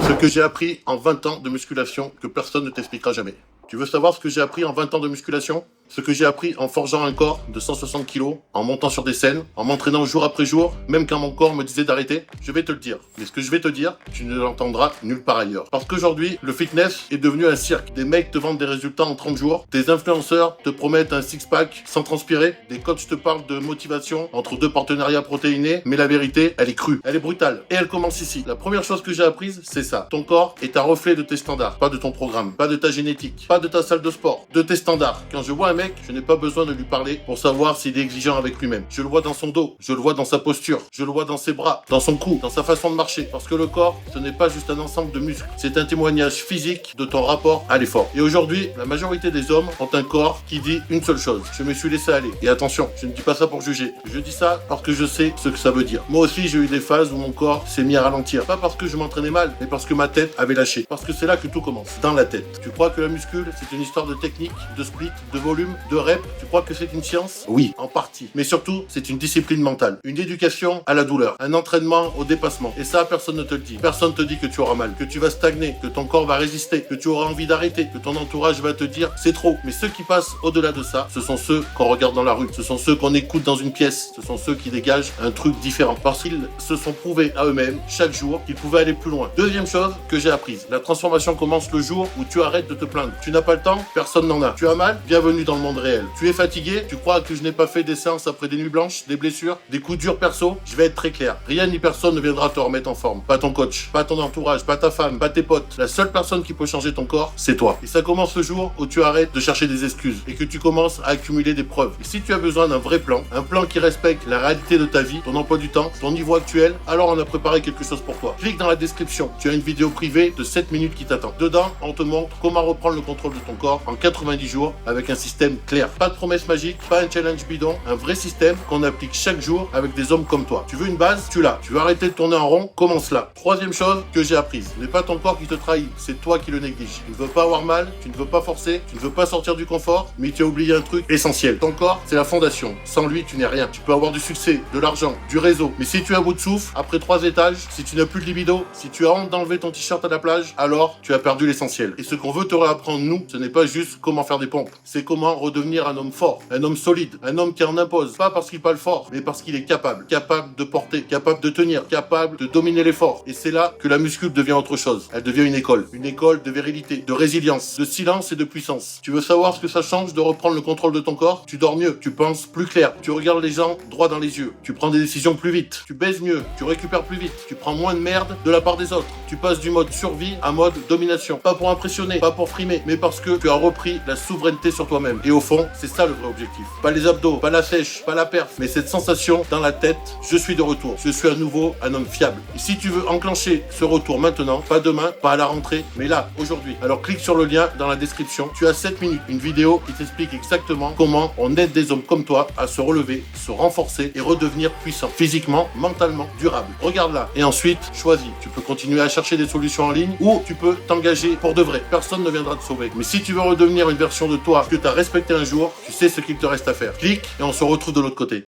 Ce que j'ai appris en 20 ans de musculation que personne ne t'expliquera jamais. Tu veux savoir ce que j'ai appris en 20 ans de musculation? Ce que j'ai appris en forgeant un corps de 160 kilos, en montant sur des scènes, en m'entraînant jour après jour, même quand mon corps me disait d'arrêter, je vais te le dire. Mais ce que je vais te dire, tu ne l'entendras nulle part ailleurs. Parce qu'aujourd'hui, le fitness est devenu un cirque. Des mecs te vendent des résultats en 30 jours, des influenceurs te promettent un six-pack sans transpirer, des coachs te parlent de motivation entre deux partenariats protéinés, mais la vérité, elle est crue, elle est brutale. Et elle commence ici. La première chose que j'ai apprise, c'est ça. Ton corps est un reflet de tes standards, pas de ton programme, pas de ta génétique, pas de ta salle de sport, de tes standards. Quand je vois un mec, je n'ai pas besoin de lui parler pour savoir s'il est exigeant avec lui-même. Je le vois dans son dos, je le vois dans sa posture, je le vois dans ses bras, dans son cou, dans sa façon de marcher. Parce que le corps, ce n'est pas juste un ensemble de muscles. C'est un témoignage physique de ton rapport à l'effort. Et aujourd'hui, la majorité des hommes ont un corps qui dit une seule chose. Je me suis laissé aller. Et attention, je ne dis pas ça pour juger. Je dis ça parce que je sais ce que ça veut dire. Moi aussi, j'ai eu des phases où mon corps s'est mis à ralentir. Pas parce que je m'entraînais mal, mais parce que ma tête avait lâché. Parce que c'est là que tout commence. Dans la tête. Tu crois que la muscule, c'est une histoire de technique, de split, de volume, de reps? Tu crois que c'est une science? Oui, en partie. Mais surtout, c'est une discipline mentale. Une éducation à la douleur. Un entraînement au dépassement. Et ça, personne ne te le dit. Personne te dit que tu auras mal, que tu vas stagner, que ton corps va résister, que tu auras envie d'arrêter, que ton entourage va te dire c'est trop. Mais ceux qui passent au-delà de ça, ce sont ceux qu'on regarde dans la rue. Ce sont ceux qu'on écoute dans une pièce. Ce sont ceux qui dégagent un truc différent. Parce qu'ils se sont prouvés à eux-mêmes, chaque jour, qu'ils pouvaient aller plus loin. Deuxième chose que j'ai apprise. La transformation commence le jour où tu arrêtes de te plaindre. Tu n'as pas le temps, personne n'en a. Tu as mal, bienvenue dans le monde réel. Tu es fatigué, tu crois que je n'ai pas fait des séances après des nuits blanches, des blessures, des coups durs perso? Je vais être très clair. Rien ni personne ne viendra te remettre en forme. Pas ton coach, pas ton entourage, pas ta femme, pas tes potes. La seule personne qui peut changer ton corps, c'est toi. Et ça commence le jour où tu arrêtes de chercher des excuses et que tu commences à accumuler des preuves. Et si tu as besoin d'un vrai plan, un plan qui respecte la réalité de ta vie, ton emploi du temps, ton niveau actuel, alors on a préparé quelque chose pour toi. Clique dans la description. Tu as une vidéo privée de 7 minutes qui t'attend. Dedans, on te montre comment reprendre le contrôle de ton corps en 90 jours avec un système clair. Pas de promesses magiques, pas un challenge bidon, un vrai système qu'on applique chaque jour avec des hommes comme toi. Tu veux une base? Tu l'as. Tu veux arrêter de tourner en rond? Commence là. Troisième chose que j'ai apprise. Ce n'est pas ton corps qui te trahit, c'est toi qui le négliges. Tu ne veux pas avoir mal, tu ne veux pas forcer, tu ne veux pas sortir du confort, mais tu as oublié un truc essentiel. Ton corps, c'est la fondation. Sans lui, tu n'es rien. Tu peux avoir du succès, de l'argent, du réseau. Mais si tu es à bout de souffle, après 3 étages, si tu n'as plus de libido, si tu as honte d'enlever ton t-shirt à la plage, alors tu as perdu l'essentiel. Et ce qu'on veut te réapprendre, nous, ce n'est pas juste comment faire des pompes. C'est comment redevenir un homme fort, un homme solide, un homme qui en impose. Pas parce qu'il parle fort, mais parce qu'il est capable. Capable de porter, capable de tenir, capable de dominer l'effort. Et c'est là que la muscu devient autre chose. Elle devient une école. Une école de virilité, de résilience, de silence et de puissance. Tu veux savoir ce que ça change de reprendre le contrôle de ton corps? Tu dors mieux, tu penses plus clair, tu regardes les gens droit dans les yeux, tu prends des décisions plus vite, tu baises mieux, tu récupères plus vite, tu prends moins de merde de la part des autres. Tu passes du mode survie à mode domination. Pas pour impressionner, pas pour frimer, mais parce que tu as repris la souveraineté sur toi-même. Et au fond, c'est ça le vrai objectif. Pas les abdos, pas la sèche, pas la perf, mais cette sensation dans la tête, je suis de retour. Je suis à nouveau un homme fiable. Et si tu veux enclencher ce retour maintenant, pas demain, pas à la rentrée, mais là, aujourd'hui. Alors clique sur le lien dans la description. Tu as 7 minutes, une vidéo qui t'explique exactement comment on aide des hommes comme toi à se relever, se renforcer et redevenir puissant. Physiquement, mentalement, durable. Regarde-la. Et ensuite, choisis. Tu peux continuer à chercher des solutions en ligne ou tu peux t'engager pour de vrai. Personne ne viendra te sauver. Mais si tu veux redevenir une version de toi que tu as respecté un jour, tu sais ce qu'il te reste à faire. Clique et on se retrouve de l'autre côté.